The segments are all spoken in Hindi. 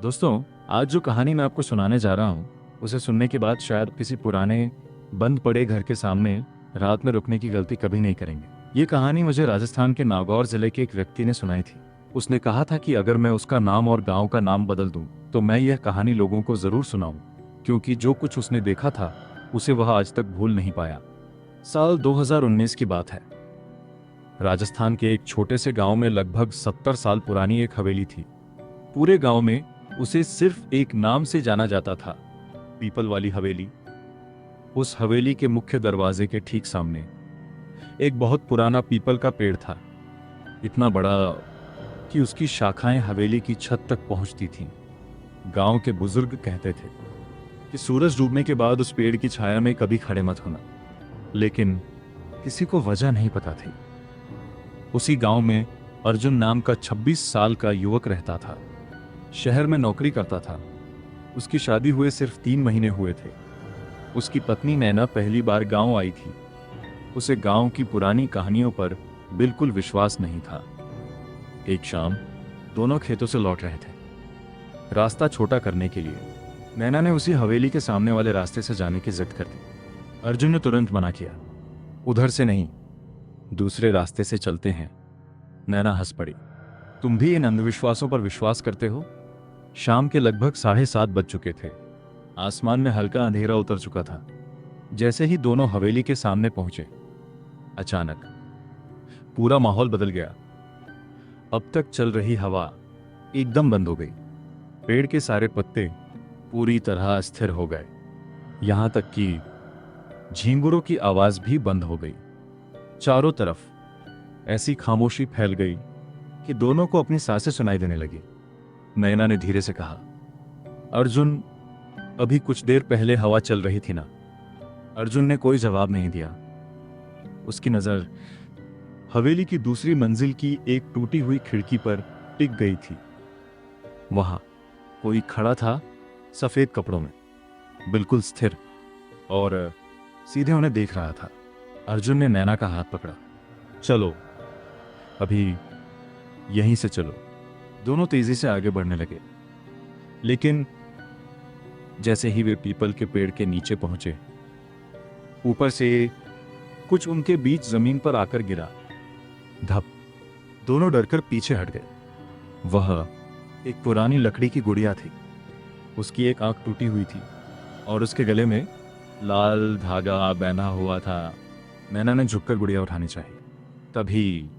दोस्तों, आज जो कहानी मैं आपको सुनाने जा रहा हूँ उसे सुनने के बाद शायद किसी पुराने बंद पड़े घर के सामने रात में रुकने की गलती कभी नहीं करेंगे। ये कहानी मुझे राजस्थान के नागौर जिले के एक व्यक्ति ने सुनाई थी। उसने कहा था कि अगर मैं उसका नाम और गांव का नाम बदल दूं तो मैं यह कहानी लोगों को जरूर सुनाऊं, क्योंकि जो कुछ उसने देखा था उसे वह आज तक भूल नहीं पाया। साल 2019 की बात है। राजस्थान के एक छोटे से गांव में लगभग 70 साल पुरानी एक हवेली थी। पूरे गांव में उसे सिर्फ एक नाम से जाना जाता था, पीपल वाली हवेली। उस हवेली के मुख्य दरवाजे के ठीक सामने एक बहुत पुराना पीपल का पेड़ था, इतना बड़ा कि उसकी शाखाएं हवेली की छत तक पहुंचती थीं। गांव के बुजुर्ग कहते थे कि सूरज डूबने के बाद उस पेड़ की छाया में कभी खड़े मत होना, लेकिन किसी को वजह नहीं पता थी। उसी गांव में अर्जुन नाम का 26 साल का युवक रहता था। शहर में नौकरी करता था। उसकी शादी हुए सिर्फ 3 महीने हुए थे। उसकी पत्नी नैना पहली बार गांव आई थी। उसे गांव की पुरानी कहानियों पर बिल्कुल विश्वास नहीं था। एक शाम दोनों खेतों से लौट रहे थे। रास्ता छोटा करने के लिए नैना ने उसी हवेली के सामने वाले रास्ते से जाने की जिद कर दी। अर्जुन ने तुरंत मना किया। उधर से नहीं, दूसरे रास्ते से चलते हैं। नैना हंस पड़ी। तुम भी इन अंधविश्वासों पर विश्वास करते हो? शाम के लगभग 7:30 बज चुके थे। आसमान में हल्का अंधेरा उतर चुका था। जैसे ही दोनों हवेली के सामने पहुंचे, अचानक पूरा माहौल बदल गया। अब तक चल रही हवा एकदम बंद हो गई। पेड़ के सारे पत्ते पूरी तरह स्थिर हो गए। यहां तक कि झींगुरों की आवाज भी बंद हो गई। चारों तरफ ऐसी खामोशी फैल गई कि दोनों को अपनी सांसें सुनाई देने लगी। नैना ने धीरे से कहा, अर्जुन, अभी कुछ देर पहले हवा चल रही थी ना? अर्जुन ने कोई जवाब नहीं दिया। उसकी नजर हवेली की दूसरी मंजिल की एक टूटी हुई खिड़की पर टिक गई थी। वहां कोई खड़ा था, सफेद कपड़ों में, बिल्कुल स्थिर, और सीधे उन्हें देख रहा था। अर्जुन ने नैना का हाथ पकड़ा। चलो, अभी यहीं से चलो। दोनों तेजी से आगे बढ़ने लगे, लेकिन जैसे ही वे पीपल के पेड़ के नीचे पहुंचे, ऊपर से कुछ उनके बीच जमीन पर आकर गिरा। धप। दोनों डरकर पीछे हट गए। वह एक पुरानी लकड़ी की गुड़िया थी। उसकी एक आंख टूटी हुई थी और उसके गले में लाल धागा बंधा हुआ था। नैना ने झुककर गुड़िया उठानी चाहिए। तभी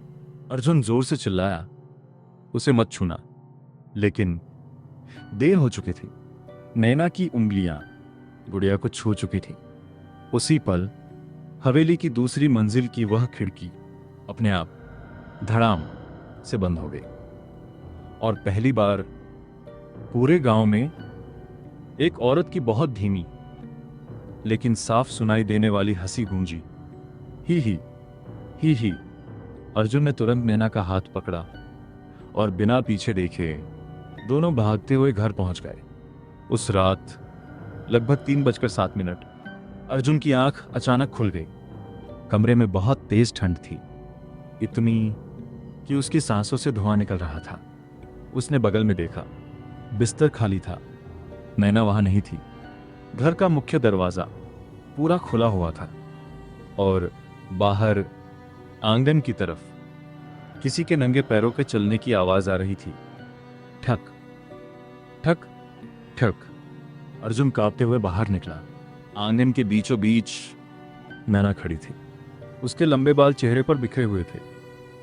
अर्जुन जोर से चिल्लाया, उसे मत छूना। लेकिन देर हो चुकी थी। नैना की उंगलियां गुड़िया को छू चुकी थी। उसी पल हवेली की दूसरी मंजिल की वह खिड़की अपने आप धड़ाम से बंद हो गई, और पहली बार पूरे गांव में एक औरत की बहुत धीमी लेकिन साफ सुनाई देने वाली हंसी गूंजी। ही ही ही ही। अर्जुन ने तुरंत नैना का हाथ पकड़ा और बिना पीछे देखे दोनों भागते हुए घर पहुंच गए। उस रात लगभग 3:07 अर्जुन की आंख अचानक खुल गई। कमरे में बहुत तेज ठंड थी, इतनी कि उसकी सांसों से धुआं निकल रहा था। उसने बगल में देखा, बिस्तर खाली था। नैना वहां नहीं थी। घर का मुख्य दरवाजा पूरा खुला हुआ था और बाहर आंगन की तरफ किसी के नंगे पैरों के चलने की आवाज आ रही थी। ठक ठक ठक। अर्जुन कांपते हुए बाहर निकला। आंगन के बीचों बीच नैना खड़ी थी। उसके लंबे बाल चेहरे पर बिखरे हुए थे।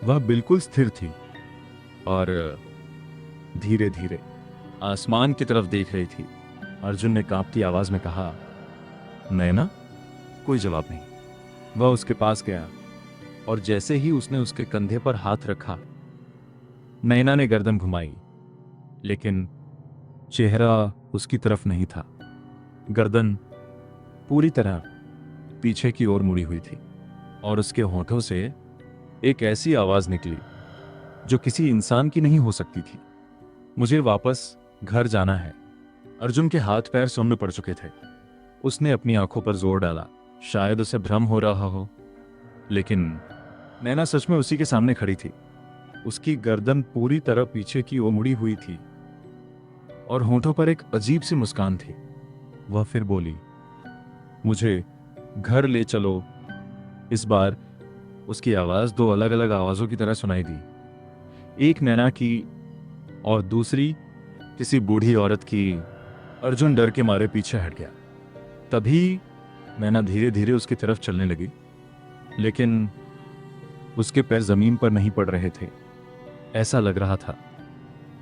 वह बिल्कुल स्थिर थी और धीरे धीरे आसमान की तरफ देख रही थी। अर्जुन ने कांपती आवाज में कहा, नैना? कोई जवाब नहीं। वह उसके पास गया और जैसे ही उसने उसके कंधे पर हाथ रखा, नैना ने गर्दन घुमाई, लेकिन चेहरा उसकी तरफ नहीं था। गर्दन पूरी तरह पीछे की ओर मुड़ी हुई थी और उसके होठों से एक ऐसी आवाज निकली जो किसी इंसान की नहीं हो सकती थी, मुझे वापस घर जाना है। अर्जुन के हाथ पैर सुन्न पड़ चुके थे। उसने अपनी आंखों पर जोर डाला। शायद उसे भ्रम हो रहा हो, लेकिन नैना सच में उसी के सामने खड़ी थी। उसकी गर्दन पूरी तरह पीछे की ओर मुड़ी हुई थी और होठों पर एक अजीब सी मुस्कान थी। वह फिर बोली, मुझे घर ले चलो। इस बार उसकी आवाज दो अलग अलग आवाजों की तरह सुनाई दी, एक नैना की और दूसरी किसी बूढ़ी औरत की। अर्जुन डर के मारे पीछे हट गया। तभी नैना धीरे धीरे उसकी तरफ चलने लगी, लेकिन उसके पैर जमीन पर नहीं पड़ रहे थे। ऐसा लग रहा था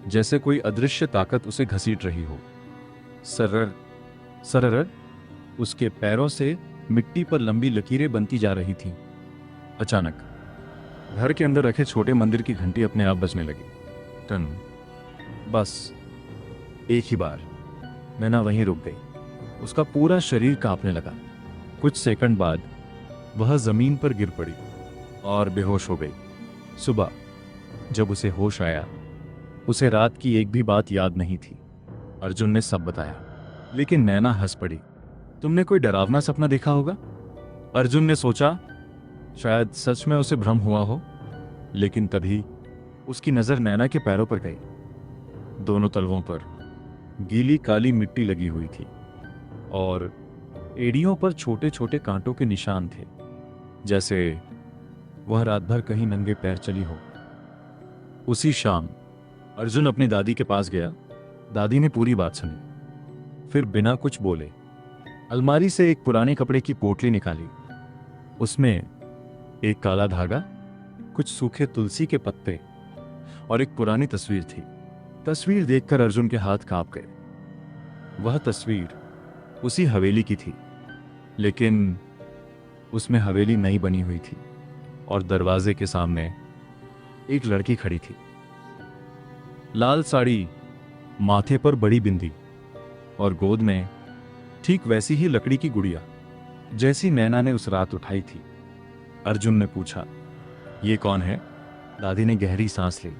जैसे कोई अदृश्य ताकत उसे घसीट रही हो। सरर सरर उसके पैरों से मिट्टी पर लंबी लकीरें बनती जा रही थीं। अचानक घर के अंदर रखे छोटे मंदिर की घंटी अपने आप बजने लगी। टन। बस एक ही बार नैना वहीं रुक गई। उसका पूरा शरीर कांपने लगा। कुछ सेकंड बाद वह जमीन पर गिर पड़ी और बेहोश हो गई। सुबह जब उसे होश आया, उसे रात की एक भी बात याद नहीं थी। अर्जुन ने सब बताया, लेकिन नैना हंस पड़ी। तुमने कोई डरावना सपना देखा होगा? अर्जुन ने सोचा शायद सच में उसे भ्रम हुआ हो, लेकिन तभी उसकी नजर नैना के पैरों पर गई। दोनों तलवों पर गीली काली मिट्टी लगी हुई थी और एड़ियों पर छोटे छोटे कांटों के निशान थे, जैसे वह रात भर कहीं नंगे पैर चली हो। उसी शाम अर्जुन अपनी दादी के पास गया। दादी ने पूरी बात सुनी, फिर बिना कुछ बोले अलमारी से एक पुराने कपड़े की पोटली निकाली। उसमें एक काला धागा, कुछ सूखे तुलसी के पत्ते और एक पुरानी तस्वीर थी। तस्वीर देखकर अर्जुन के हाथ कांप गए। वह तस्वीर उसी हवेली की थी, लेकिन उसमें हवेली नई बनी हुई थी और दरवाजे के सामने एक लड़की खड़ी थी। लाल साड़ी, माथे पर बड़ी बिंदी और गोद में ठीक वैसी ही लकड़ी की गुड़िया जैसी नैना ने उस रात उठाई थी। अर्जुन ने पूछा, ये कौन है? दादी ने गहरी सांस ली।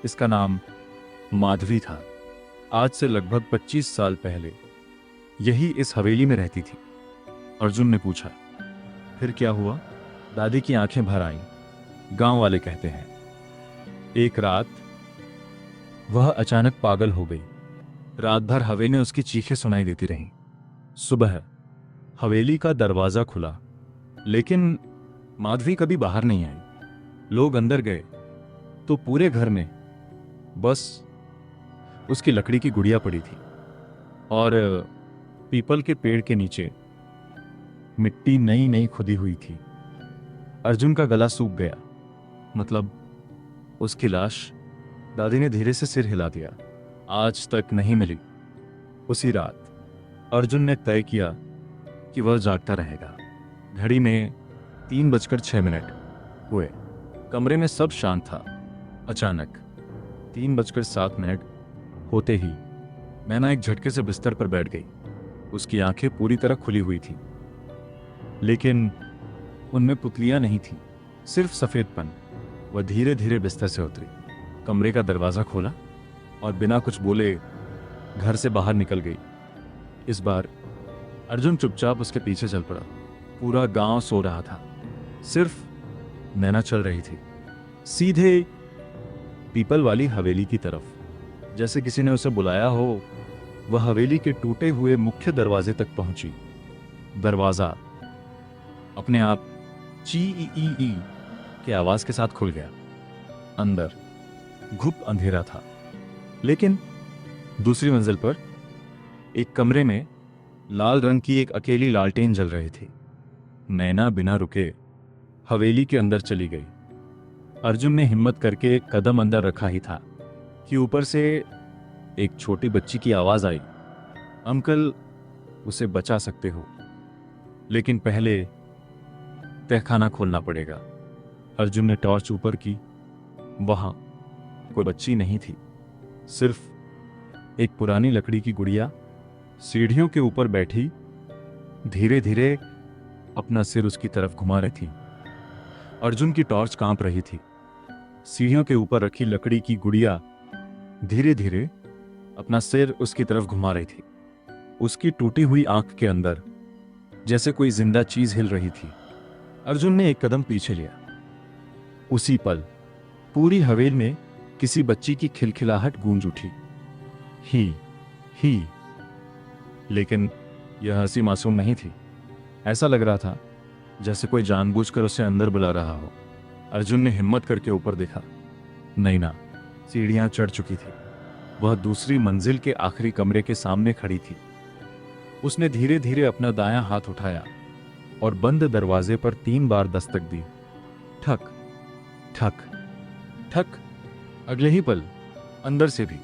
इसका नाम माधवी था। आज से लगभग 25 साल पहले यही इस हवेली में रहती थी। अर्जुन ने पूछा, फिर क्या हुआ? दादी की आंखें भर आईं। गांव वाले कहते हैं एक रात वह अचानक पागल हो गई। रात भर हवेली में उसकी चीखें सुनाई देती रहीं। सुबह हवेली का दरवाजा खुला, लेकिन माधवी कभी बाहर नहीं आई। लोग अंदर गए तो पूरे घर में बस उसकी लकड़ी की गुड़िया पड़ी थी और पीपल के पेड़ के नीचे मिट्टी नई नई खुदी हुई थी। अर्जुन का गला सूख गया। मतलब उसकी लाश? दादी ने धीरे से सिर हिला दिया। आज तक नहीं मिली। उसी रात अर्जुन ने तय किया कि वह जागता रहेगा। घड़ी में 3:06 हुए। कमरे में सब शांत था। अचानक 3:07 होते ही नैना एक झटके से बिस्तर पर बैठ गई। उसकी आंखें पूरी तरह खुली हुई थी, लेकिन उनमें पुतलियां नहीं थी, सिर्फ सफेदपन। वह धीरे धीरे बिस्तर से उतरी, कमरे का दरवाजा खोला और बिना कुछ बोले घर से बाहर निकल गई। इस बार अर्जुन चुपचाप उसके पीछे चल पड़ा। पूरा गांव सो रहा था, सिर्फ नैना चल रही थी, सीधे पीपल वाली हवेली की तरफ, जैसे किसी ने उसे बुलाया हो। वह हवेली के टूटे हुए मुख्य दरवाजे तक पहुंची। दरवाजा अपने आप ची के आवाज के साथ खुल गया। अंदर घुप अंधेरा था, लेकिन दूसरी मंजिल पर एक कमरे में लाल रंग की एक अकेली लालटेन जल रही थी। नैना बिना रुके हवेली के अंदर चली गई। अर्जुन ने हिम्मत करके एक कदम अंदर रखा ही था कि ऊपर से एक छोटी बच्ची की आवाज आई, अंकल उसे बचा सकते हो, लेकिन पहले तहखाना खोलना पड़ेगा। अर्जुन ने टॉर्च ऊपर की। वहां कोई बच्ची नहीं थी, सिर्फ एक पुरानी लकड़ी की गुड़िया सीढ़ियों के ऊपर बैठी धीरे धीरे अपना सिर उसकी तरफ घुमा रही थी। अर्जुन की टॉर्च कांप रही थी। सीढ़ियों के ऊपर रखी लकड़ी की गुड़िया धीरे धीरे अपना सिर उसकी तरफ घुमा रही थी। उसकी टूटी हुई आंख के अंदर जैसे कोई जिंदा चीज हिल रही थी। अर्जुन ने एक कदम पीछे लिया। उसी पल पूरी हवेली में किसी बच्ची की खिलखिलाहट गूंज उठी। ही ही, लेकिन यह हंसी मासूम नहीं थी। ऐसा लग रहा था जैसे कोई जानबूझकर उसे अंदर बुला रहा हो। अर्जुन ने हिम्मत करके ऊपर देखा। नैना सीढ़ियां चढ़ चुकी थी। वह दूसरी मंजिल के आखिरी कमरे के सामने खड़ी थी। उसने धीरे धीरे अपना दायां हाथ उठाया और बंद दरवाजे पर 3 बार दस्तक दी। ठक ठक ठक। अगले ही पल अंदर से भी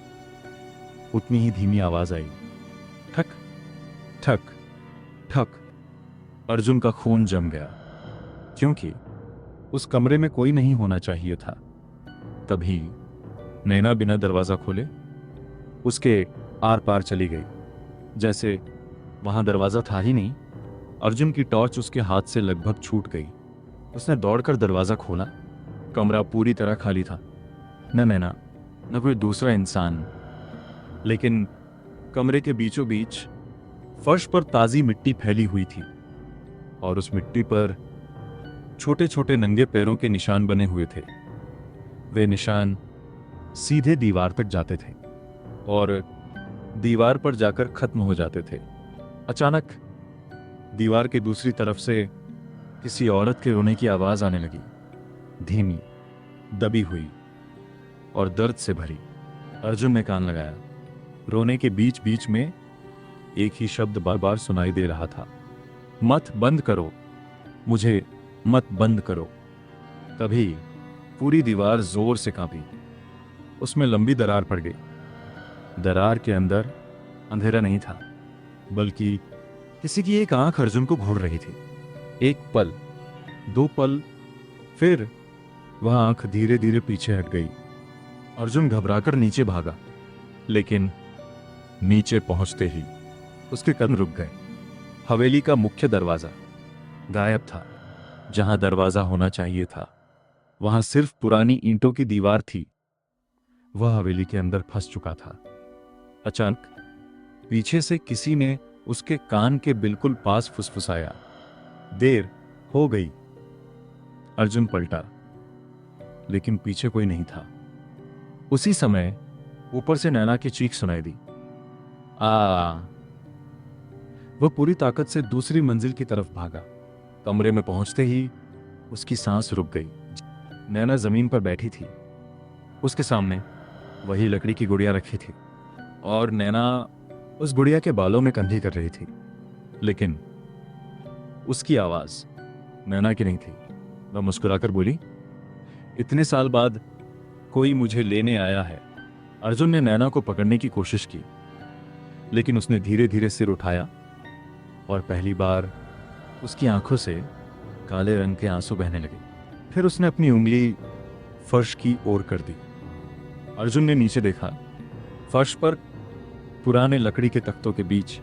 उतनी ही धीमी आवाज आई। ठक ठक ठक। अर्जुन का खून जम गया, क्योंकि उस कमरे में कोई नहीं होना चाहिए था। तभी नैना बिना दरवाजा खोले उसके आर पार चली गई, जैसे वहां दरवाजा था ही नहीं। अर्जुन की टॉर्च उसके हाथ से लगभग छूट गई। उसने दौड़कर दरवाजा खोला। कमरा पूरी तरह खाली था। न नैना, न कोई दूसरा इंसान। लेकिन कमरे के बीचों बीच फर्श पर ताजी मिट्टी फैली हुई थी, और उस मिट्टी पर छोटे छोटे नंगे पैरों के निशान बने हुए थे। वे निशान सीधे दीवार तक जाते थे और दीवार पर जाकर खत्म हो जाते थे। अचानक दीवार के दूसरी तरफ से किसी औरत के रोने की आवाज आने लगी, धीमी, दबी हुई और दर्द से भरी। अर्जुन ने कान लगाया। रोने के बीच बीच में एक ही शब्द बार बार सुनाई दे रहा था, मत बंद करो, मुझे मत बंद करो। तभी पूरी दीवार जोर से कांपी। उसमें लंबी दरार पड़ गई। दरार के अंदर अंधेरा नहीं था, बल्कि किसी की एक आंख अर्जुन को घूर रही थी। 1 पल, 2 पल, फिर वह आंख धीरे धीरे पीछे हट गई। अर्जुन घबराकर नीचे भागा, लेकिन नीचे पहुंचते ही उसके कदम रुक गए। हवेली का मुख्य दरवाजा गायब था। जहां दरवाजा होना चाहिए था, वहां सिर्फ पुरानी ईंटों की दीवार थी। वह हवेली के अंदर फंस चुका था। अचानक पीछे से किसी ने उसके कान के बिल्कुल पास फुसफुसाया, देर हो गई। अर्जुन पलटा, लेकिन पीछे कोई नहीं था। उसी समय ऊपर से नैना की चीख सुनाई दी, आ। वह पूरी ताकत से दूसरी मंजिल की तरफ भागा। कमरे में पहुंचते ही उसकी सांस रुक गई। नैना जमीन पर बैठी थी। उसके सामने वही लकड़ी की गुड़िया रखी थी, और नैना उस गुड़िया के बालों में कंघी कर रही थी। लेकिन उसकी आवाज नैना की नहीं थी। वह मुस्कुराकर बोली, इतने साल बाद कोई मुझे लेने आया है। अर्जुन ने नैना को पकड़ने की कोशिश की, लेकिन उसने धीरे धीरे सिर उठाया और पहली बार उसकी आंखों से काले रंग के आंसू बहने लगे। फिर उसने अपनी उंगली फर्श की ओर कर दी। अर्जुन ने नीचे देखा। फर्श पर पुराने लकड़ी के तख्तों के बीच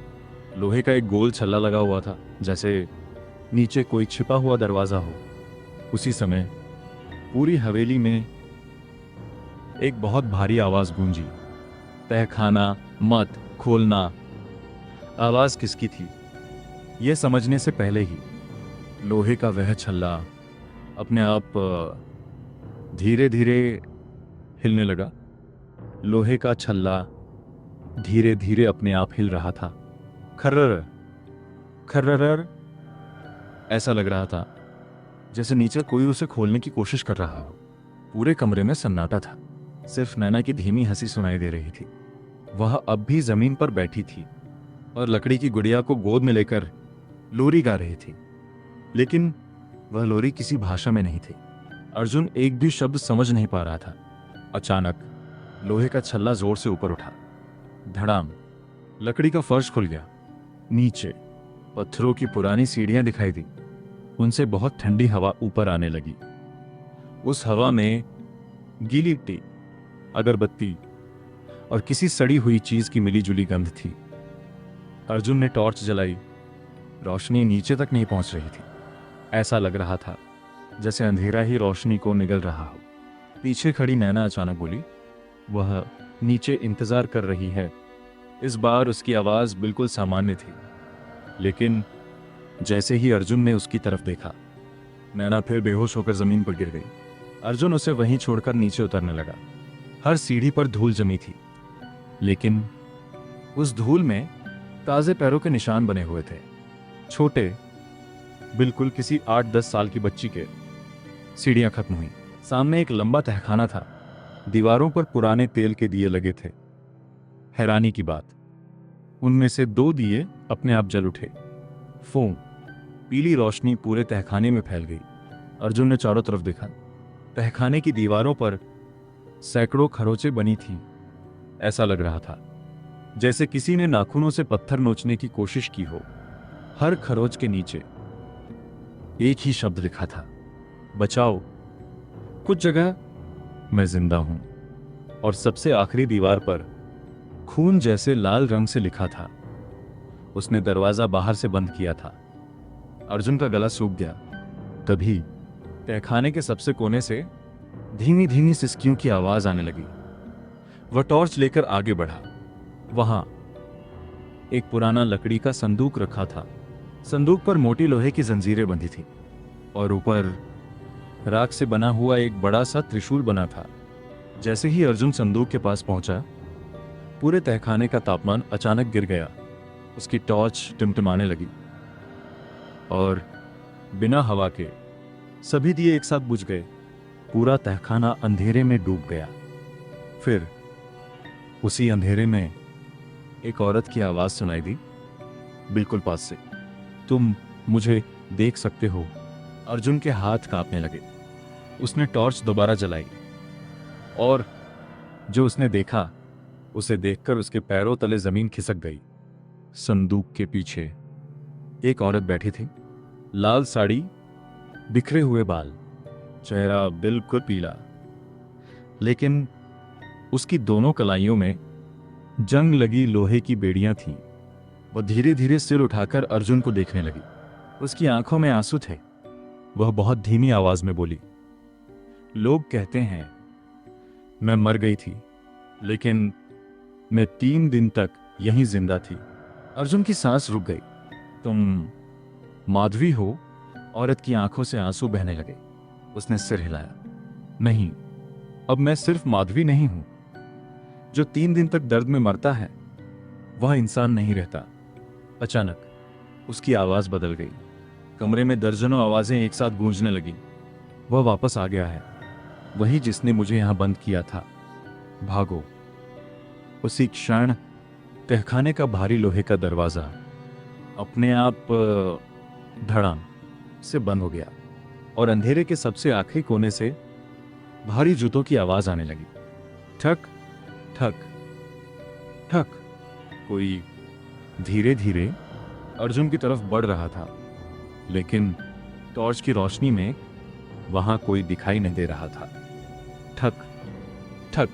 लोहे का एक गोल छल्ला लगा हुआ था, जैसे नीचे कोई छिपा हुआ दरवाजा हो। उसी समय पूरी हवेली में एक बहुत भारी आवाज गूंजी, तहखाना मत खोलना। आवाज किसकी थी यह समझने से पहले ही लोहे का वह छल्ला अपने आप धीरे धीरे हिलने लगा। लोहे का छल्ला धीरे धीरे अपने आप हिल रहा था। खर्रर खर्रर। ऐसा लग रहा था जैसे नीचे कोई उसे खोलने की कोशिश कर रहा हो। पूरे कमरे में सन्नाटा था। सिर्फ नैना की धीमी हंसी सुनाई दे रही थी। वह अब भी जमीन पर बैठी थी और लकड़ी की गुड़िया को गोद में लेकर लोरी गा रही थी, लेकिन वह लोरी किसी भाषा में नहीं थी। अर्जुन एक भी शब्द समझ नहीं पा रहा था। अचानक लोहे का छल्ला जोर से ऊपर उठा। धड़ाम। लकड़ी का फर्श खुल गया। नीचे पत्थरों की पुरानी सीढ़ियां दिखाई दी। उनसे बहुत ठंडी हवा ऊपर आने लगी। उस हवा में गीली मिट्टी, अगरबत्ती और किसी सड़ी हुई चीज की मिलीजुली गंध थी। अर्जुन ने टॉर्च जलाई। रोशनी नीचे तक नहीं पहुंच रही थी। ऐसा लग रहा था जैसे अंधेरा ही रोशनी को निगल रहा हो। पीछे खड़ी नैना अचानक बोली, वह नीचे इंतजार कर रही है। इस बार उसकी आवाज बिल्कुल सामान्य थी, लेकिन जैसे ही अर्जुन ने उसकी तरफ देखा, नैना फिर बेहोश होकर जमीन पर गिर गई। अर्जुन उसे वहीं छोड़कर नीचे उतरने लगा। हर सीढ़ी पर धूल जमी थी, लेकिन उस धूल में ताजे पैरों के निशान बने हुए थे, छोटे, बिल्कुल किसी 8-10 साल की बच्ची के। सीढ़ियां खत्म हुई। सामने एक लंबा तहखाना था। दीवारों पर पुराने तेल के दिए लगे थे। हैरानी की बात, उनमें से 2 दिए अपने आप जल उठे। फूं, पीली रोशनी पूरे तहखाने में फैल गई। अर्जुन ने चारों तरफ देखा। तहखाने की दीवारों पर सैकड़ों खरोंचें बनी थीं। ऐसा लग रहा था जैसे किसी ने नाखूनों से पत्थर नोचने की कोशिश की हो। हर खरोच के नीचे एक ही शब्द लिखा था, बचाओ। कुछ जगह मैं जिंदा हूं, और सबसे आखिरी दीवार पर खून जैसे लाल रंग से लिखा था। उसने दरवाजा बाहर से बंद किया था। अर्जुन का गला सूख गया। तभी तहखाने के सबसे कोने से धीमी धीमी सिसकियों की आवाज आने लगी। वह टॉर्च लेकर आगे बढ़ा। वहां एक पुराना लकड़ी का संदूक रखा था। संदूक पर मोटी लोहे की जंजीरें बंधी थी, और ऊपर राख से बना हुआ एक बड़ा सा त्रिशूल बना था। जैसे ही अर्जुन संदूक के पास पहुंचा, पूरे तहखाने का तापमान अचानक गिर गया। उसकी टॉर्च टिमटिमाने लगी, और बिना हवा के सभी दिए एक साथ बुझ गए। पूरा तहखाना अंधेरे में डूब गया। फिर उसी अंधेरे में एक औरत की आवाज सुनाई दी, बिल्कुल पास से, तुम मुझे देख सकते हो। अर्जुन के हाथ कांपने लगे। उसने टॉर्च दोबारा जलाई, और जो उसने देखा, उसे देखकर उसके पैरों तले जमीन खिसक गई। संदूक के पीछे एक औरत बैठी थी। लाल साड़ी, बिखरे हुए बाल, चेहरा बिल्कुल पीला, लेकिन उसकी दोनों कलाइयों में जंग लगी लोहे की बेड़ियां थीं। वह धीरे धीरे सिर उठाकर अर्जुन को देखने लगी। उसकी आंखों में आंसू थे। वह बहुत धीमी आवाज में बोली, लोग कहते हैं मैं मर गई थी, लेकिन मैं 3 दिन तक यहीं जिंदा थी। अर्जुन की सांस रुक गई। तुम माधवी हो? औरत की आंखों से आंसू बहने लगे। उसने सिर हिलाया। नहीं, अब मैं सिर्फ माधवी नहीं हूं। जो 3 दिन तक दर्द में मरता है, वह इंसान नहीं रहता। अचानक उसकी आवाज बदल गई। कमरे में दर्जनों आवाजें एक साथ गूंजने लगी। वह वापस आ गया है, वही जिसने मुझे यहां बंद किया था। भागो। उसी क्षण तहखाने का भारी लोहे का दरवाजा अपने आप धड़ाम से बंद हो गया, और अंधेरे के सबसे आखिरी कोने से भारी जूतों की आवाज आने लगी। ठक ठक ठक। कोई धीरे धीरे अर्जुन की तरफ बढ़ रहा था, लेकिन टॉर्च की रोशनी में वहां कोई दिखाई नहीं दे रहा था। ठक ठक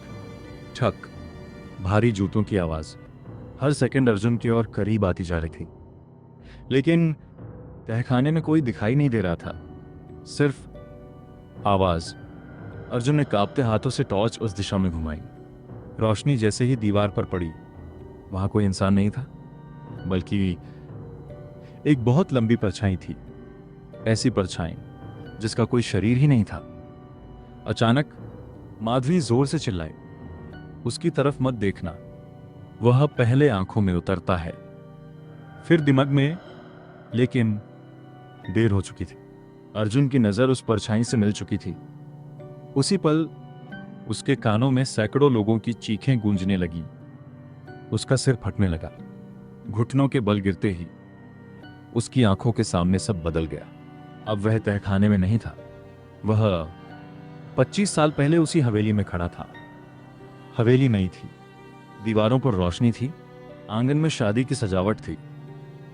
ठक। भारी जूतों की आवाज हर सेकंड अर्जुन की ओर करीब आती जा रही थी, लेकिन तहखाने में कोई दिखाई नहीं दे रहा था, सिर्फ आवाज। अर्जुन ने कांपते हाथों से टॉर्च उस दिशा में घुमाई। रोशनी जैसे ही दीवार पर पड़ी, वहां कोई इंसान नहीं था, बल्कि एक बहुत लंबी परछाई थी। ऐसी परछाई जिसका कोई शरीर ही नहीं था। अचानक माधवी जोर से चिल्लाई, उसकी तरफ मत देखना, वह पहले आंखों में उतरता है। फिर दिमाग में, लेकिन देर हो चुकी थी। अर्जुन की नजर उस परछाई से मिल चुकी थी। उसी पल उसके कानों में सैकड़ों लोगों की चीखें गूंजने लगी। उसका सिर फटने लगा। घुटनों के बल गिरते ही उसकी आंखों के सामने सब बदल गया। अब वह तहखाने में नहीं था, वह 25 साल पहले उसी हवेली में खड़ा था। हवेली नहीं थी, दीवारों पर रोशनी थी, आंगन में शादी की सजावट थी,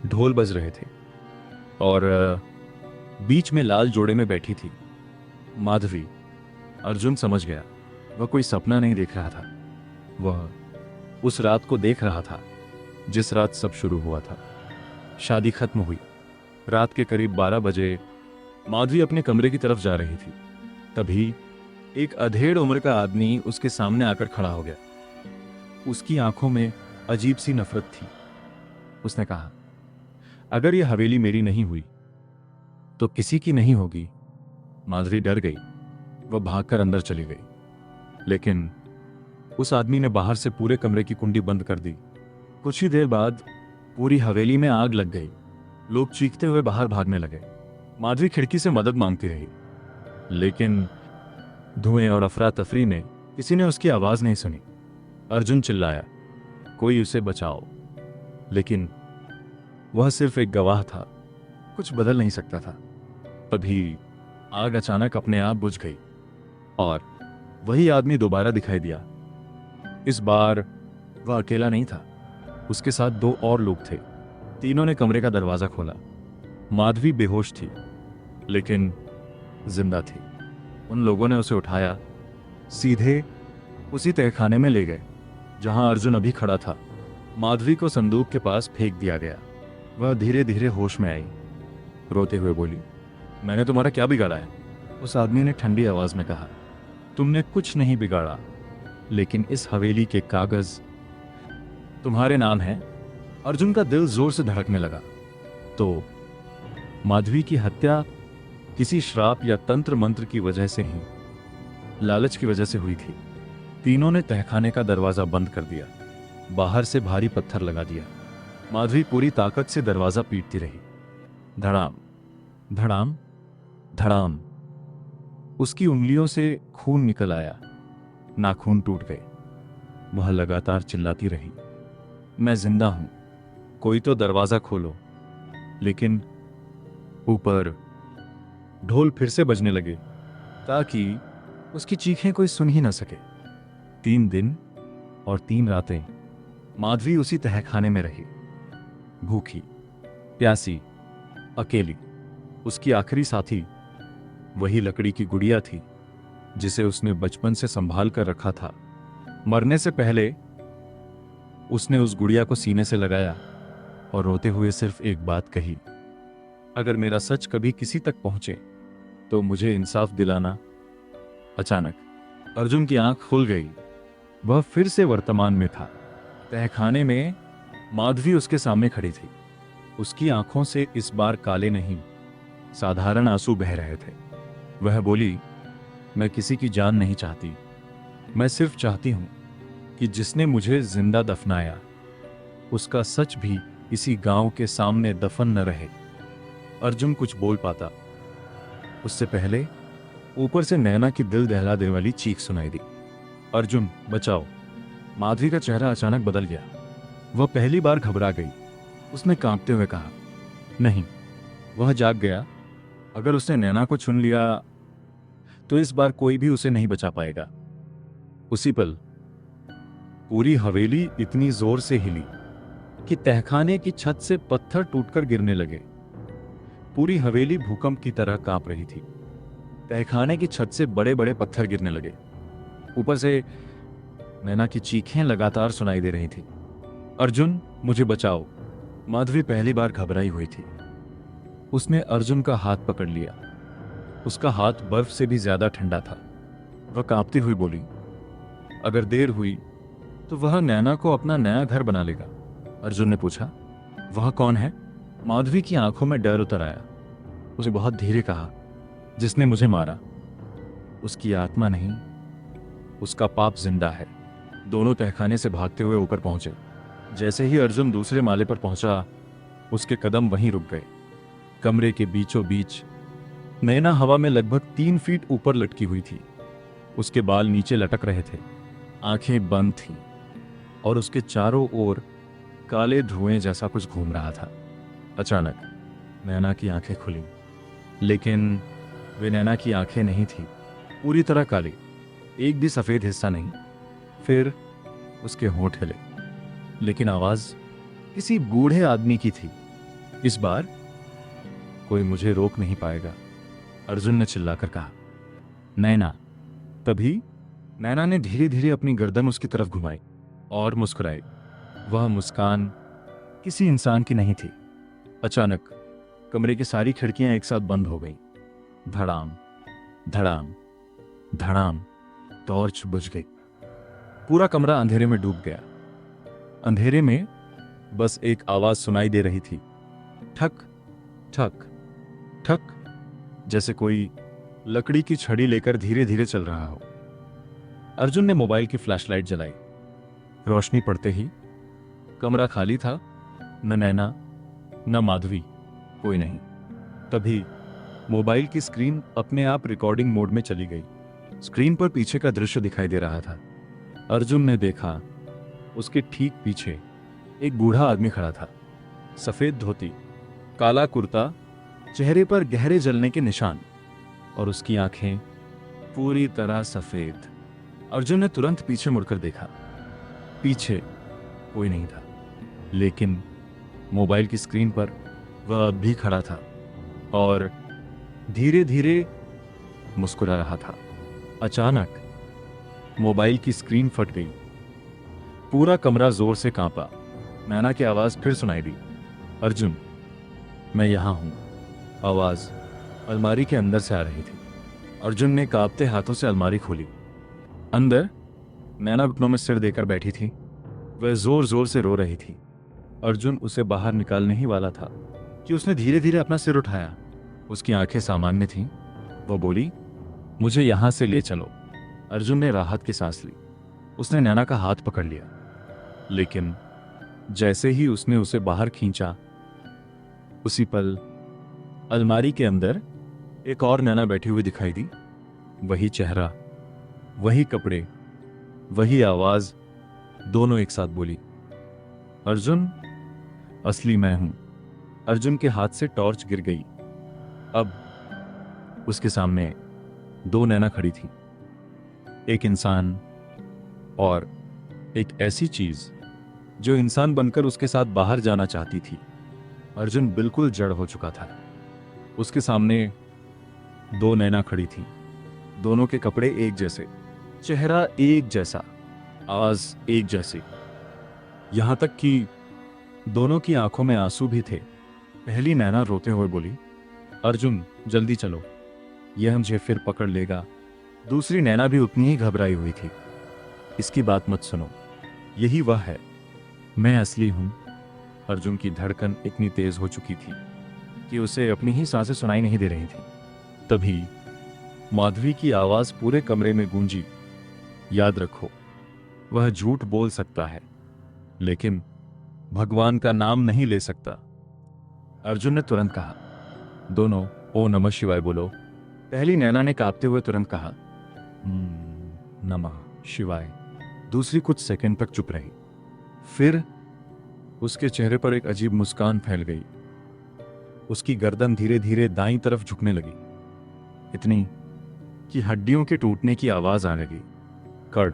ढोल बज रहे थे, और बीच में लाल जोड़े में बैठी थी माधवी। अर्जुन समझ गया, वह कोई सपना नहीं देख रहा था, वह उस रात को देख रहा था जिस रात सब शुरू हुआ था। शादी खत्म हुई। रात के करीब 12 बजे माधवी अपने कमरे की तरफ जा रही थी। तभी एक अधेड़ उम्र का आदमी उसके सामने आकर खड़ा हो गया। उसकी आंखों में अजीब सी नफरत थी। उसने कहा, अगर यह हवेली मेरी नहीं हुई तो किसी की नहीं होगी। माधवी डर गई। वह भागकर अंदर चली गई, लेकिन उस आदमी ने बाहर से पूरे कमरे की कुंडी बंद कर दी। कुछ ही देर बाद पूरी हवेली में आग लग गई। लोग चीखते हुए बाहर भागने लगे। माधवी खिड़की से मदद मांगती रही, लेकिन धुएं और अफरा तफरी में किसी ने उसकी आवाज नहीं सुनी। अर्जुन चिल्लाया, कोई उसे बचाओ, लेकिन वह सिर्फ एक गवाह था, कुछ बदल नहीं सकता था। तभी आग अचानक अपने आप बुझ गई और वही आदमी दोबारा दिखाई दिया। इस बार वह अकेला नहीं था, उसके साथ 2 और लोग थे। तीनों ने कमरे का दरवाजा खोला। माधवी बेहोश थी, लेकिन जिंदा थी। उन लोगों ने उसे उठाया, सीधे उसी तहखाने में ले गए जहां अर्जुन अभी खड़ा था। माधवी को संदूक के पास फेंक दिया गया। वह धीरे धीरे होश में आई, रोते हुए बोली, मैंने तुम्हारा क्या बिगाड़ा है? उस आदमी ने ठंडी आवाज में कहा, तुमने कुछ नहीं बिगाड़ा, लेकिन इस हवेली के कागज तुम्हारे नाम है। अर्जुन का दिल जोर से धड़कने लगा। तो माधवी की हत्या किसी श्राप या तंत्र मंत्र की वजह से ही, लालच की वजह से हुई थी। तीनों ने तहखाने का दरवाजा बंद कर दिया, बाहर से भारी पत्थर लगा दिया। माधवी पूरी ताकत से दरवाजा पीटती रही। धड़ाम धड़ाम धड़ाम। उसकी उंगलियों से खून निकल आया, नाखून टूट गए। वह लगातार चिल्लाती रही, मैं जिंदा हूं, कोई तो दरवाजा खोलो। लेकिन ऊपर ढोल फिर से बजने लगे ताकि उसकी चीखें कोई सुन ही न सके। 3 दिन और 3 रातें माधवी उसी तहखाने में रही, भूखी, प्यासी, अकेली। उसकी आखिरी साथी वही लकड़ी की गुड़िया थी जिसे उसने बचपन से संभाल कर रखा था। मरने से पहले उसने उस गुड़िया को सीने से लगाया और रोते हुए सिर्फ एक बात कही, अगर मेरा सच कभी किसी तक पहुंचे तो मुझे इंसाफ दिलाना। अचानक अर्जुन की आंख खुल गई। वह फिर से वर्तमान में था। तहखाने में माधवी उसके सामने खड़ी थी। उसकी आंखों से इस बार काले नहीं, साधारण आंसू बह रहे थे। वह बोली, मैं किसी की जान नहीं चाहती, मैं सिर्फ चाहती हूं कि जिसने मुझे जिंदा दफनाया उसका सच भी इसी गांव के सामने दफन न रहे। अर्जुन कुछ बोल पाता, उससे पहले ऊपर से नैना की दिल दहला देने वाली चीख सुनाई दी, अर्जुन बचाओ। माधवी का चेहरा अचानक बदल गया। वह पहली बार घबरा गई। उसने कांपते हुए कहा, नहीं। वह जाग गया। अगर उसने नैना को चुन लिया तो इस बार कोई भी उसे नहीं बचा पाएगा। उसी पल पूरी हवेली इतनी जोर से हिली कि तहखाने की छत से पत्थर टूटकर गिरने लगे। पूरी हवेली भूकंप की तरह कांप रही थी। तहखाने की छत से बड़े बड़े पत्थर गिरने लगे। ऊपर से नैना की चीखें लगातार सुनाई दे रही थी, अर्जुन मुझे बचाओ। माधवी पहली बार घबराई हुई थी। उसने अर्जुन का हाथ पकड़ लिया। उसका हाथ बर्फ से भी ज्यादा ठंडा था। वह कांपती हुई बोली, अगर देर हुई तो वह नैना को अपना नया घर बना लेगा। अर्जुन ने पूछा, वह कौन है? माधवी की आंखों में डर उतर आया। उसे बहुत धीरे कहा, जिसने मुझे मारा। उसकी आत्मा नहीं, उसका पाप जिंदा है। दोनों तहखाने से भागते हुए ऊपर पहुंचे। जैसे ही अर्जुन दूसरे माले पर पहुंचा, उसके कदम वहीं रुक गए। कमरे के बीचों बीच नैना हवा में लगभग 3 फीट ऊपर लटकी हुई थी। उसके बाल नीचे लटक रहे थे, आंखें बंद थीं और उसके चारों ओर काले धुएं जैसा कुछ घूम रहा था। अचानक नैना की आंखें खुली, लेकिन वे नैना की आंखें नहीं थी, पूरी तरह काली, एक भी सफेद हिस्सा नहीं। फिर उसके होंठ हिले, लेकिन आवाज किसी बूढ़े आदमी की थी। इस बार कोई मुझे रोक नहीं पाएगा, अर्जुन ने चिल्लाकर कहा, नैना। तभी नैना ने धीरे धीरे अपनी गर्दन उसकी तरफ घुमाई और मुस्कुराई। वह मुस्कान किसी इंसान की नहीं थी। अचानक कमरे की सारी खिड़कियां एक साथ बंद हो गईं। धड़ाम धड़ाम धड़ाम, टॉर्च बुझ गई। पूरा कमरा अंधेरे में डूब गया। अंधेरे में बस एक आवाज सुनाई दे रही थी, ठक ठक ठक, जैसे कोई लकड़ी की छड़ी लेकर धीरे धीरे चल रहा हो। अर्जुन ने मोबाइल की फ्लैशलाइट जलाई। रोशनी पड़ते ही कमरा खाली था, न नैना न माधवी, कोई नहीं। तभी मोबाइल की स्क्रीन अपने आप रिकॉर्डिंग मोड में चली गई। स्क्रीन पर पीछे का दृश्य दिखाई दे रहा था। अर्जुन ने देखा, उसके ठीक पीछे एक बूढ़ा आदमी खड़ा था। सफेद धोती, काला कुर्ता, चेहरे पर गहरे जलने के निशान और उसकी आंखें पूरी तरह सफेद। अर्जुन ने तुरंत पीछे मुड़कर देखा। पीछे कोई नहीं था, लेकिन मोबाइल की स्क्रीन पर वह अब भी खड़ा था और धीरे धीरे मुस्कुरा रहा था। अचानक मोबाइल की स्क्रीन फट गई। पूरा कमरा जोर से कांपा। नैना की आवाज फिर सुनाई दी, अर्जुन, मैं यहां हूं। आवाज अलमारी के अंदर से आ रही थी। अर्जुन ने कांपते हाथों से अलमारी खोली। अंदर नैना घुटनों में सिर देकर बैठी थी। वह जोर जोर से रो रही थी। अर्जुन उसे बाहर निकालने ही वाला था कि उसने धीरे धीरे अपना सिर उठाया। उसकी आंखें सामान्य थीं। वह बोली, मुझे यहां से ले चलो। अर्जुन ने राहत की सांस ली। उसने नैना का हाथ पकड़ लिया, लेकिन जैसे ही उसने उसे बाहर खींचा, उसी पल अलमारी के अंदर एक और नैना बैठी हुई दिखाई दी। वही चेहरा, वही कपड़े, वही आवाज, दोनों एक साथ बोली, अर्जुन, असली मैं हूं। अर्जुन के हाथ से टॉर्च गिर गई। अब उसके सामने दो नैना खड़ी थी, एक इंसान और एक ऐसी चीज जो इंसान बनकर उसके साथ बाहर जाना चाहती थी। अर्जुन बिल्कुल जड़ हो चुका था। उसके सामने दो नैना खड़ी थी। दोनों के कपड़े एक जैसे, चेहरा एक जैसा, आवाज एक जैसी, यहां तक कि दोनों की आंखों में आंसू भी थे। पहली नैना रोते हुए बोली, अर्जुन, जल्दी चलो, यह मुझे फिर पकड़ लेगा। दूसरी नैना भी उतनी ही घबराई हुई थी। इसकी बात मत सुनो, यही वह है, मैं असली हूं। अर्जुन की धड़कन इतनी तेज हो चुकी थी कि उसे अपनी ही सांसें सुनाई नहीं दे रही थी। तभी माधवी की आवाज पूरे कमरे में गूंजी, याद रखो, वह झूठ बोल सकता है, लेकिन भगवान का नाम नहीं ले सकता। अर्जुन ने तुरंत कहा, दोनों ओ नमः शिवाय बोलो। पहली नैना ने कांपते हुए तुरंत कहा, नमः शिवाय। दूसरी कुछ सेकंड तक चुप रही। फिर उसके चेहरे पर एक अजीब मुस्कान फैल गई। उसकी गर्दन धीरे धीरे दाईं तरफ झुकने लगी, इतनी कि हड्डियों के टूटने की आवाज आने लगी। कड़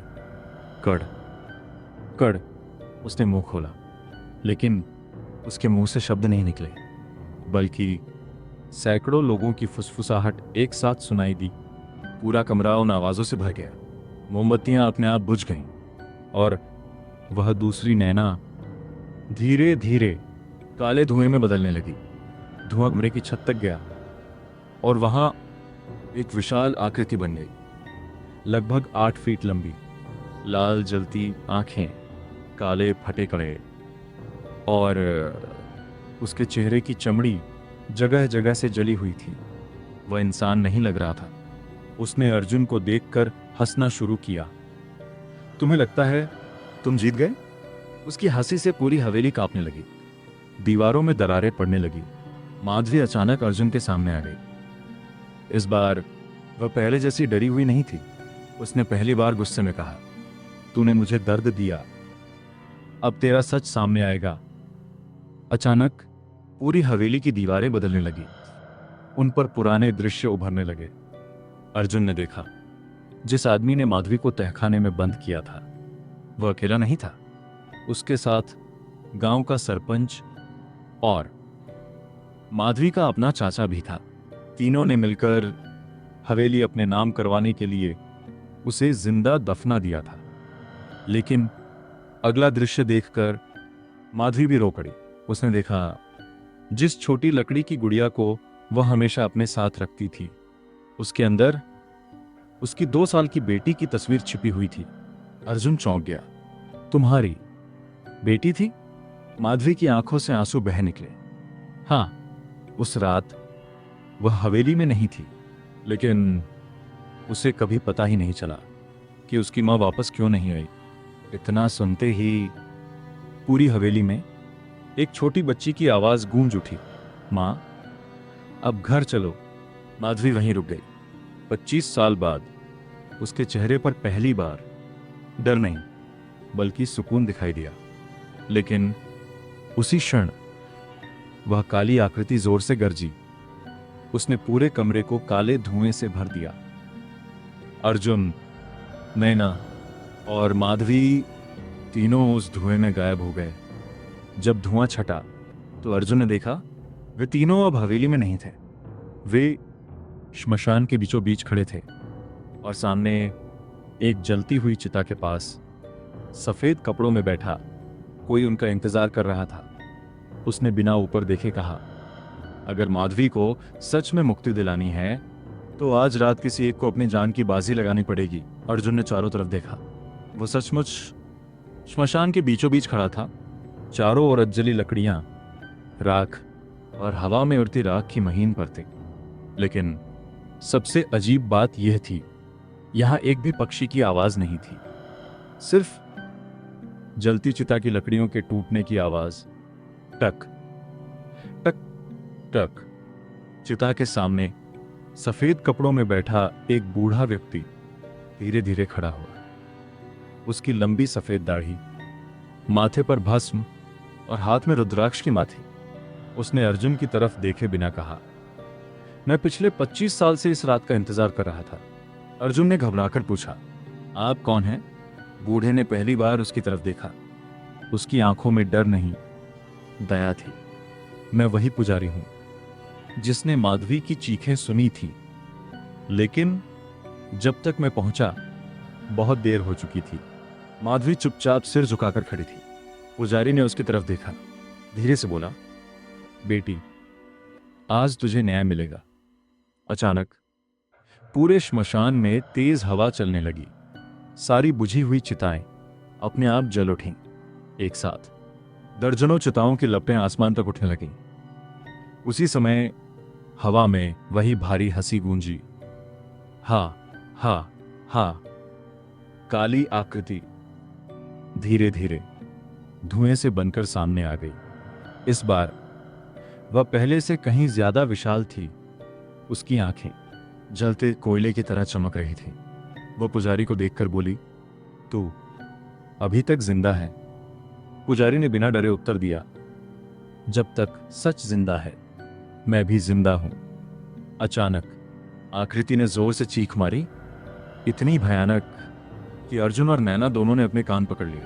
कड़ कड़। उसने मुंह खोला, लेकिन उसके मुंह से शब्द नहीं निकले, बल्कि सैकड़ों लोगों की फुसफुसाहट एक साथ सुनाई दी। पूरा कमरा उन आवाजों से भर गया। मोमबत्तियां अपने आप बुझ गईं और वह दूसरी नैना धीरे धीरे काले धुएं में बदलने लगी। धुआं कमरे की छत तक गया और वहां एक विशाल आकृति बन गई, लगभग 8 फीट लंबी, लाल जलती आंखें, काले फटे कड़े, और उसके चेहरे की चमड़ी जगह जगह से जली हुई थी। वह इंसान नहीं लग रहा था। उसने अर्जुन को देखकर हंसना शुरू किया। तुम्हें लगता है तुम जीत गए? उसकी हंसी से पूरी हवेली कांपने लगी। दीवारों में दरारें पड़ने लगी। माधवी अचानक अर्जुन के सामने आ गई। इस बार वह पहले जैसी डरी हुई नहीं थी। उसने पहली बार गुस्से में कहा, तूने मुझे दर्द दिया, अब तेरा सच सामने आएगा। अचानक पूरी हवेली की दीवारें बदलने लगी। उन पर पुराने दृश्य उभरने लगे। अर्जुन ने देखा, जिस आदमी ने माधवी को तहखाने में बंद किया था, वह अकेला नहीं था। उसके साथ गांव का सरपंच और माधवी का अपना चाचा भी था। तीनों ने मिलकर हवेली अपने नाम करवाने के लिए उसे जिंदा दफना दिया था। लेकिन अगला दृश्य देखकर माधवी भी रो पड़ी। उसने देखा, जिस छोटी लकड़ी की गुड़िया को वह हमेशा अपने साथ रखती थी, उसके अंदर उसकी 2 साल की बेटी की तस्वीर छिपी हुई थी। अर्जुन चौंक गया। तुम्हारी बेटी थी? माधवी की आंखों से आंसू बह निकले। हाँ, उस रात वह हवेली में नहीं थी, लेकिन उसे कभी पता ही नहीं चला कि उसकी मां वापस क्यों नहीं आई। इतना सुनते ही पूरी हवेली में एक छोटी बच्ची की आवाज गूंज उठी, माँ अब घर चलो। माधवी वहीं रुक गई। 25 साल बाद उसके चेहरे पर पहली बार डर नहीं बल्कि सुकून दिखाई दिया। लेकिन उसी क्षण वह काली आकृति जोर से गरजी। उसने पूरे कमरे को काले धुएं से भर दिया। अर्जुन, नैना और माधवी तीनों उस धुएं में गायब हो गए। जब धुआं छटा तो अर्जुन ने देखा वे तीनों अब हवेली में नहीं थे। वे श्मशान के बीचों बीच खड़े थे और सामने एक जलती हुई चिता के पास सफेद कपड़ों में बैठा कोई उनका इंतजार कर रहा था। उसने बिना ऊपर देखे कहा, अगर माधवी को सच में मुक्ति दिलानी है तो आज रात किसी एक को अपनी जान की बाजी लगानी पड़ेगी। अर्जुन ने चारों तरफ देखा। वो सचमुच श्मशान के बीचों बीच खड़ा था। चारों ओर जली लकड़ियां, राख और हवा में उड़ती राख की महीन परतें। लेकिन सबसे अजीब बात यह थी, यहां एक भी पक्षी की आवाज नहीं थी। सिर्फ जलती चिता की लकड़ियों के टूटने की आवाज। टक टक टक। चिता के सामने सफेद कपड़ों में बैठा एक बूढ़ा व्यक्ति धीरे धीरे खड़ा हुआ। उसकी लंबी सफेद दाढ़ी, माथे पर भस्म और हाथ में रुद्राक्ष की माथी। उसने अर्जुन की तरफ देखे बिना कहा, मैं पिछले 25 साल से इस रात का इंतजार कर रहा था। अर्जुन ने घबराकर पूछा, आप कौन हैं? बूढ़े ने पहली बार उसकी तरफ देखा। उसकी आंखों में डर नहीं, दया थी। मैं वही पुजारी हूं जिसने माधवी की चीखें सुनी थी, लेकिन जब तक मैं पहुंचा बहुत देर हो चुकी थी। माधवी चुपचाप सिर झुकाकर खड़ी थी। पुजारी ने उसकी तरफ देखा, धीरे से बोला, बेटी आज तुझे न्याय मिलेगा। अचानक पूरे श्मशान में तेज हवा चलने लगी। सारी बुझी हुई चिताएं अपने आप जल उठीं। एक साथ दर्जनों चिताओं की लपटें आसमान तक उठने लगीं। उसी समय हवा में वही भारी हंसी गूंजी, हा हा हा। काली आकृति धीरे धीरे धुएं से बनकर सामने आ गई। इस बार वह पहले से कहीं ज्यादा विशाल थी। उसकी आंखें जलते कोयले की तरह चमक रही थीं। वह पुजारी को देखकर बोली, तू अभी तक जिंदा है? पुजारी ने बिना डरे उत्तर दिया, जब तक सच जिंदा है मैं भी जिंदा हूं। अचानक आकृति ने जोर से चीख मारी, इतनी भयानक कि अर्जुन और नैना दोनों ने अपने कान पकड़ लिए।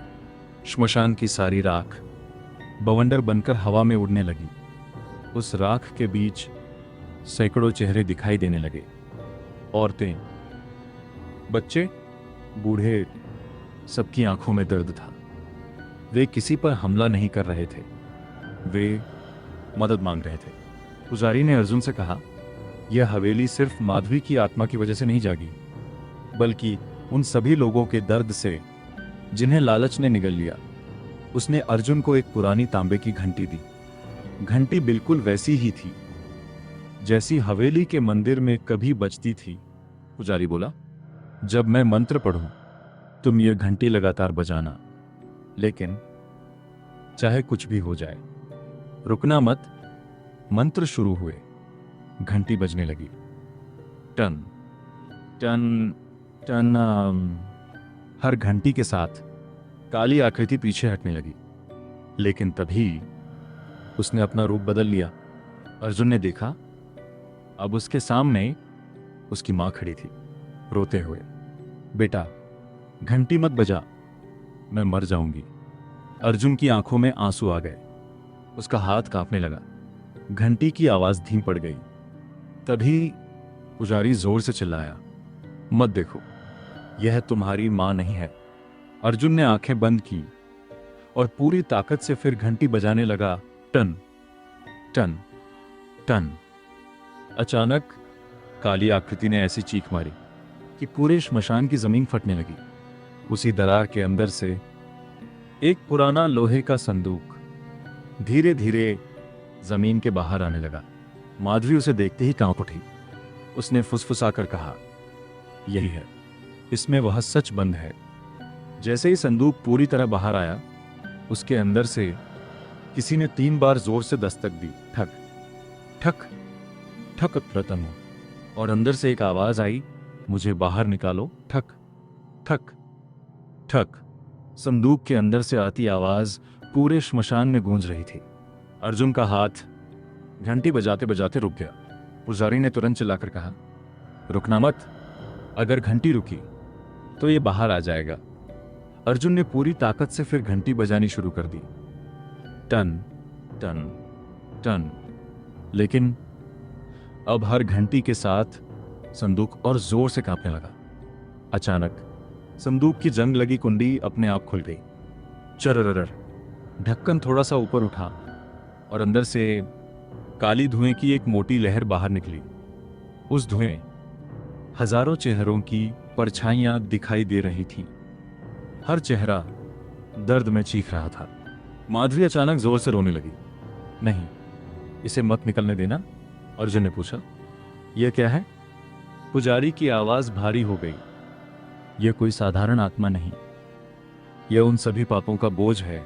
श्मशान की सारी राख बवंडर बनकर हवा में उड़ने लगी। उस राख के बीच सैकड़ों चेहरे दिखाई देने लगे। औरतें, बच्चे, बूढ़े, सबकी आंखों में दर्द था। वे किसी पर हमला नहीं कर रहे थे, वे मदद मांग रहे थे। पुजारी ने अर्जुन से कहा, यह हवेली सिर्फ माधवी की आत्मा की वजह से नहीं जागी, बल्कि उन सभी लोगों के दर्द से जिन्हें लालच ने निगल लिया। उसने अर्जुन को एक पुरानी तांबे की घंटी दी। घंटी बिल्कुल वैसी ही थी जैसी हवेली के मंदिर में कभी बजती थी। पुजारी बोला, जब मैं मंत्र पढ़ूं तुम ये घंटी लगातार बजाना, लेकिन चाहे कुछ भी हो जाए रुकना मत। मंत्र शुरू हुए, घंटी बजने लगी। टन टन टन। हर घंटी के साथ काली आकृति पीछे हटने लगी। लेकिन तभी उसने अपना रूप बदल लिया। अर्जुन ने देखा, अब उसके सामने उसकी मां खड़ी थी, रोते हुए। बेटा घंटी मत बजा, मैं मर जाऊंगी। अर्जुन की आंखों में आंसू आ गए। उसका हाथ कांपने लगा। घंटी की आवाज धीम पड़ गई। तभी पुजारी जोर से चिल्लाया, मत देखो, यह तुम्हारी मां नहीं है। अर्जुन ने आंखें बंद की और पूरी ताकत से फिर घंटी बजाने लगा। टन टन टन। अचानक काली आकृति ने ऐसी चीख मारी कि पूरे श्मशान की जमीन फटने लगी। उसी दरार के अंदर से एक पुराना लोहे का संदूक धीरे धीरे जमीन के बाहर आने लगा। माधवी उसे देखते ही कांप उठी। उसने फुसफुसाकर कहा, यही है, इसमें वह सच बंद है। जैसे ही संदूक पूरी तरह बाहर आया, उसके अंदर से किसी ने 3 बार जोर से दस्तक दी। ठक ठक ठक प्रथम हो, और अंदर से एक आवाज आई, मुझे बाहर निकालो। ठक ठक ठक। संदूक के अंदर से आती आवाज पूरे श्मशान में गूंज रही थी। अर्जुन का हाथ घंटी बजाते बजाते रुक गया। पुजारी ने तुरंत चिल्लाकर कहा, रुकना मत, अगर घंटी रुकी तो ये बाहर आ जाएगा। अर्जुन ने पूरी ताकत से फिर घंटी बजानी शुरू कर दी। टन टन टन। लेकिन अब हर घंटी के साथ संदूक और जोर से कांपने लगा। अचानक संदूक की जंग लगी कुंडी अपने आप खुल गई। चररर। ढक्कन थोड़ा सा ऊपर उठा और अंदर से काली धुएं की एक मोटी लहर बाहर निकली। उस धुएं हजारों चेहरों की परछाइयां दिखाई दे रही थी। हर चेहरा दर्द में चीख रहा था। माधवी अचानक जोर से रोने लगी। नहीं, इसे मत निकलने देना, अर्जुन ने पूछा। यह क्या है? पुजारी की आवाज भारी हो गई। यह कोई साधारण आत्मा नहीं, यह उन सभी पापों का बोझ है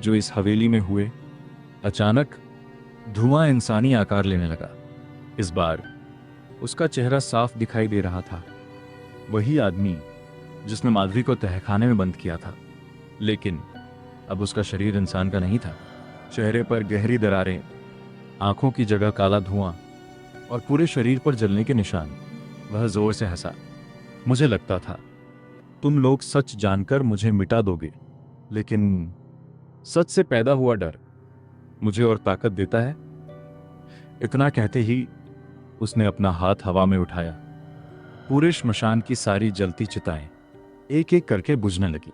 जो इस हवेली में हुए। अचानक धुआं इंसानी आकार लेने लगा। इस बार उसका चेहरा साफ दिखाई दे रहा था। वही आदमी जिसने माधवी को तहखाने में बंद किया था, लेकिन अब उसका शरीर इंसान का नहीं था। चेहरे पर गहरी दरारें, आंखों की जगह काला धुआं और पूरे शरीर पर जलने के निशान। वह जोर से हंसा। मुझे लगता था तुम लोग सच जानकर मुझे मिटा दोगे, लेकिन सच से पैदा हुआ डर मुझे और ताकत देता है। इतना कहते ही उसने अपना हाथ हवा में उठाया। पूरे श्मशान की सारी जलती चिताएं एक एक करके बुझने लगी।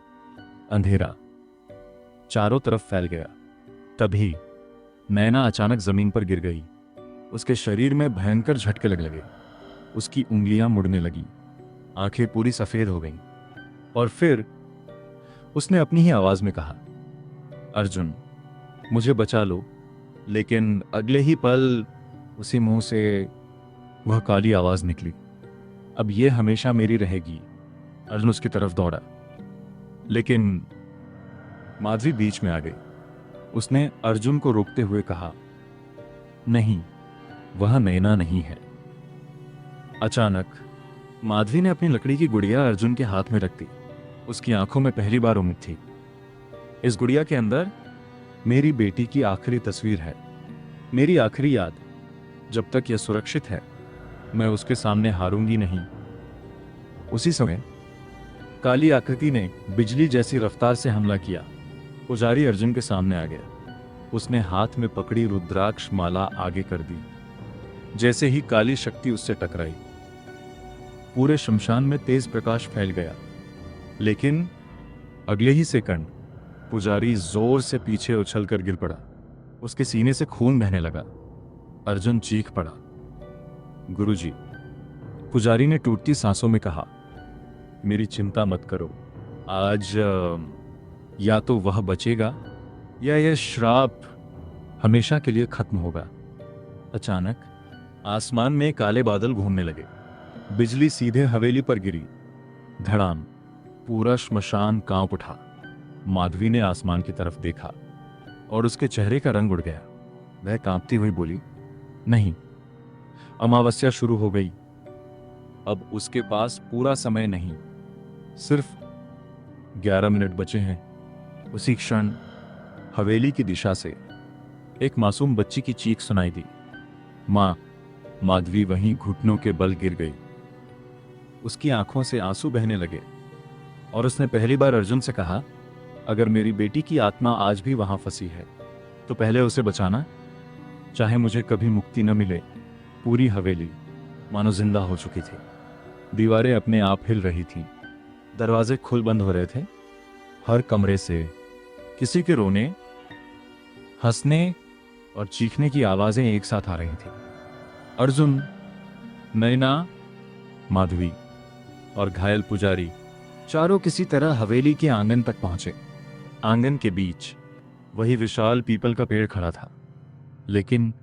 अंधेरा चारों तरफ फैल गया। तभी नैना अचानक जमीन पर गिर गई। उसके शरीर में भयंकर झटके लगने लगे। उसकी उंगलियां मुड़ने लगी, आंखें पूरी सफेद हो गईं। और फिर उसने अपनी ही आवाज में कहा, अर्जुन, मुझे बचा लो। लेकिन अगले ही पल उसी मुंह से वह काली आवाज निकली, अब यह हमेशा मेरी रहेगी। अर्जुन उसकी तरफ दौड़ा, लेकिन माधवी बीच में आ गई। उसने अर्जुन को रोकते हुए कहा, नहीं, वह नैना नहीं है। अचानक माधवी ने अपनी लकड़ी की गुड़िया अर्जुन के हाथ में रख दी। उसकी आंखों में पहली बार उम्मीद थी। इस गुड़िया के अंदर मेरी बेटी की आखिरी तस्वीर है, मेरी आखिरी याद। जब तक यह सुरक्षित है, मैं उसके सामने हारूंगी नहीं। उसी समय काली आकृति ने बिजली जैसी रफ्तार से हमला किया। पुजारी अर्जुन के सामने आ गया। उसने हाथ में पकड़ी रुद्राक्ष माला आगे कर दी। जैसे ही काली शक्ति उससे टकराई, पूरे शमशान में तेज प्रकाश फैल गया। लेकिन अगले ही सेकंड पुजारी जोर से पीछे उछलकर गिर पड़ा। उसके सीने से खून बहने लगा। अर्जुन चीख पड़ा। गुरुजी, पुजारी ने टूटती सांसों में कहा, मेरी चिंता मत करो। आज या तो वह बचेगा या यह श्राप हमेशा के लिए खत्म होगा। अचानक आसमान में काले बादल घूमने लगे। बिजली सीधे हवेली पर गिरी। धड़ाम। पूरा श्मशान कांप उठा। माधवी ने आसमान की तरफ देखा और उसके चेहरे का रंग उड़ गया। वह कांपती हुई बोली, नहीं, अमावस्या शुरू हो गई। अब उसके पास पूरा समय नहीं, सिर्फ 11 मिनट बचे हैं। उसी क्षण हवेली की दिशा से एक मासूम बच्ची की चीख सुनाई दी। मां। माधवी वहीं घुटनों के बल गिर गई। उसकी आंखों से आंसू बहने लगे और उसने पहली बार अर्जुन से कहा, अगर मेरी बेटी की आत्मा आज भी वहां फंसी है तो पहले उसे बचाना, चाहे मुझे कभी मुक्ति न मिले। पूरी हवेली मानो जिंदा हो चुकी थी। दीवारें अपने आप हिल रही थीं। दरवाजे खुल बंद हो रहे थे। हर कमरे से किसी के रोने, हंसने और चीखने की आवाजें एक साथ आ रही थी। अर्जुन, नैना, माधवी और घायल पुजारी चारों किसी तरह हवेली के आंगन तक पहुंचे। आंगन के बीच वही विशाल पीपल का पेड़ खड़ा था, लेकिन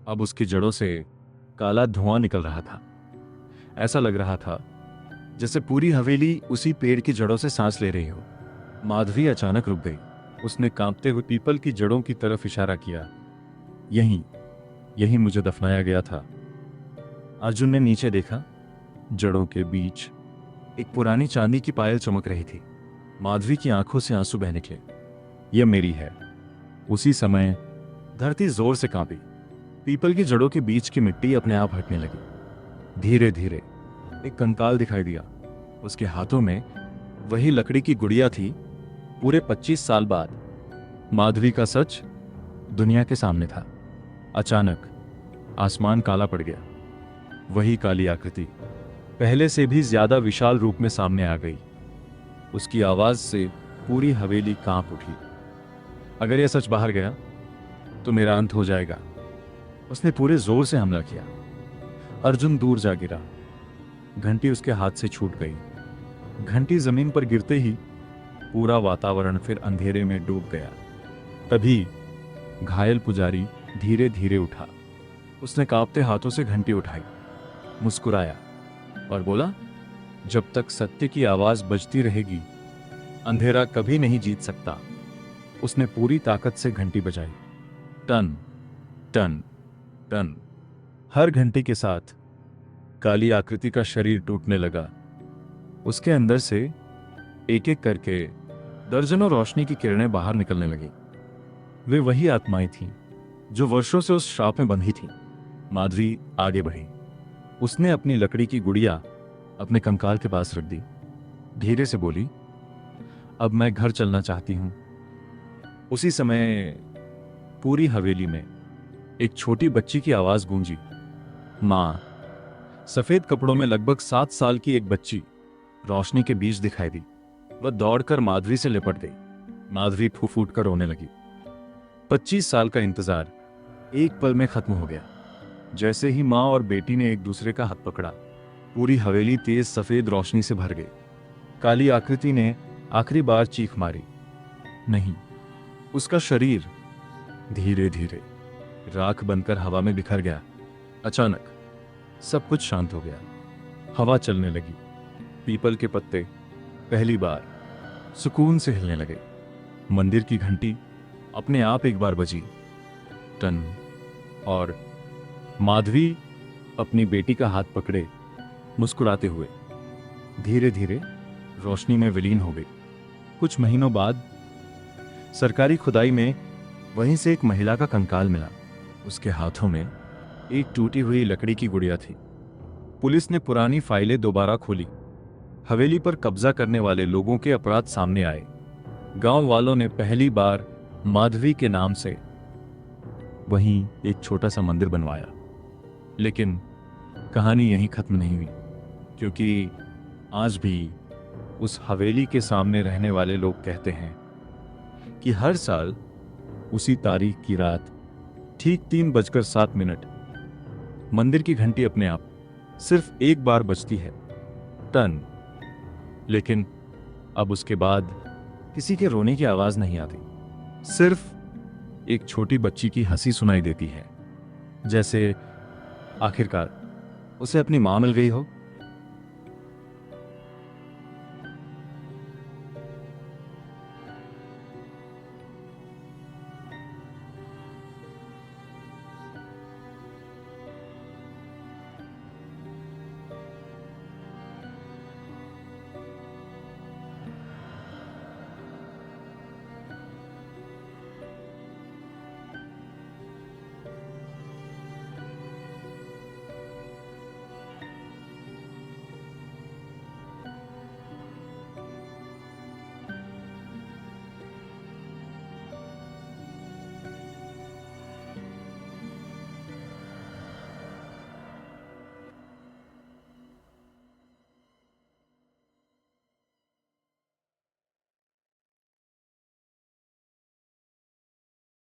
अब उसकी जड़ों से काला धुआं निकल रहा था। ऐसा लग रहा था जैसे पूरी हवेली उसी पेड़ की जड़ों से सांस ले रही हो। माधवी अचानक रुक गई। उसने कांपते हुए पीपल की जड़ों की तरफ इशारा किया। यहीं यहीं मुझे दफनाया गया था। अर्जुन ने नीचे देखा। जड़ों के बीच एक पुरानी चांदी की पायल चमक रही थी। माधवी की आंखों से आंसू बह निकले। यह मेरी है। उसी समय धरती जोर से कांपी। पीपल की जड़ों के बीच की मिट्टी अपने आप हटने लगी। धीरे धीरे एक कंकाल दिखाई दिया। उसके हाथों में वही लकड़ी की गुड़िया थी। पूरे 25 साल बाद माधवी का सच दुनिया के सामने था। अचानक आसमान काला पड़ गया। वही काली आकृति पहले से भी ज्यादा विशाल रूप में सामने आ गई। उसकी आवाज से पूरी हवेली कांप उठी। अगर यह सच बाहर गया तो मेरा अंत हो जाएगा। उसने पूरे जोर से हमला किया। अर्जुन दूर जा गिरा। घंटी उसके हाथ से छूट गई। घंटी जमीन पर गिरते ही पूरा वातावरण फिर अंधेरे में डूब गया। तभी घायल पुजारी धीरे धीरे उठा। उसने कांपते हाथों से घंटी उठाई, मुस्कुराया और बोला, जब तक सत्य की आवाज बजती रहेगी अंधेरा कभी नहीं जीत सकता। उसने पूरी ताकत से घंटी बजाई। टन टन टन। हर घंटे के साथ काली आकृति का शरीर टूटने लगा। उसके अंदर से एक एक करके दर्जनों रोशनी की किरणें बाहर निकलने लगी। वे वही आत्माएं थीं जो वर्षों से उस श्राप में बंधी थीं। माधवी आगे बढ़ी। उसने अपनी लकड़ी की गुड़िया अपने कंकाल के पास रख दी। धीरे से बोली, अब मैं घर चलना चाहती हूं। उसी समय पूरी हवेली में एक छोटी बच्ची की आवाज गूंजी, मां। सफेद कपड़ों में लगभग 7 साल की एक बच्ची रोशनी के बीच दिखाई दी। वह दौड़कर माधवी से लिपट गई। माधवी फूट कर रोने लगी। 25 साल का इंतजार एक पल में खत्म हो गया। जैसे ही मां और बेटी ने एक दूसरे का हाथ पकड़ा, पूरी हवेली तेज सफेद रोशनी से भर गई। काली आकृति ने आखिरी बार चीख मारी। नहीं, उसका शरीर धीरे धीरे राख बनकर हवा में बिखर गया। अचानक सब कुछ शांत हो गया। हवा चलने लगी। पीपल के पत्ते पहली बार सुकून से हिलने लगे। मंदिर की घंटी अपने आप एक बार बजी, टन। और माधवी अपनी बेटी का हाथ पकड़े मुस्कुराते हुए धीरे धीरे रोशनी में विलीन हो गई। कुछ महीनों बाद सरकारी खुदाई में वहीं से एक महिला का कंकाल मिला। उसके हाथों में एक टूटी हुई लकड़ी की गुड़िया थी। पुलिस ने पुरानी फाइलें दोबारा खोली। हवेली पर कब्जा करने वाले लोगों के अपराध सामने आए। गांव वालों ने पहली बार माधवी के नाम से वहीं एक छोटा सा मंदिर बनवाया। लेकिन कहानी यहीं खत्म नहीं हुई, क्योंकि आज भी उस हवेली के सामने रहने वाले लोग कहते हैं कि हर साल उसी तारीख की रात ठीक 3:07 मंदिर की घंटी अपने आप सिर्फ एक बार बजती है, टन। लेकिन अब उसके बाद किसी के रोने की आवाज नहीं आती। सिर्फ एक छोटी बच्ची की हंसी सुनाई देती है, जैसे आखिरकार उसे अपनी मां मिल गई हो।